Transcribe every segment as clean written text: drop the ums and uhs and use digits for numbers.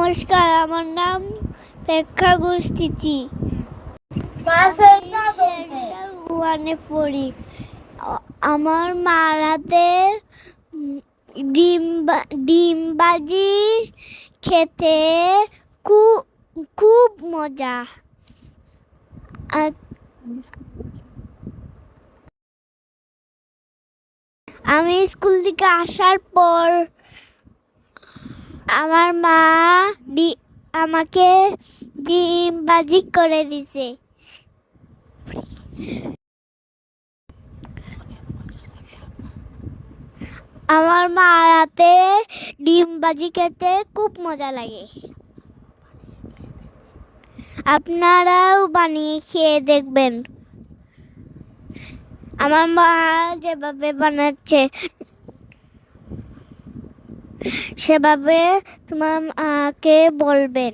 নমস্কার, আমার নাম প্রেক্ষা গুস্থিতি। ওয়ানে পড়ি। আমার মারাতে ডিম ভাজি খেতে খুব মজা। আমি স্কুল থেকে আসার পর আমার মা আমাকে ডিম ভাজি করে দিছে। আমার মা রাতে ডিম ভাজি খেতে খুব মজা লাগে। আপনারাও বানিয়ে খেয়ে দেখবেন। আমার মা যেভাবে বানাচ্ছে সেভাবে তোমার মাকে বলবেন।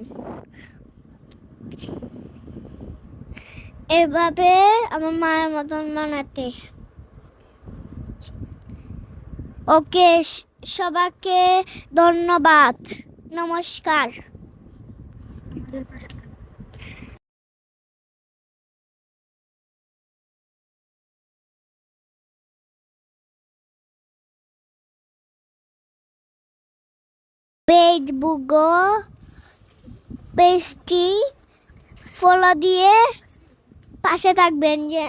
এভাবে আমার মায়ের মতন বানাতে। ওকে, সবাইকে ধন্যবাদ। নমস্কার। ফেসবুক পেজটি ফলো দিয়ে পাশে থাকবেন। যে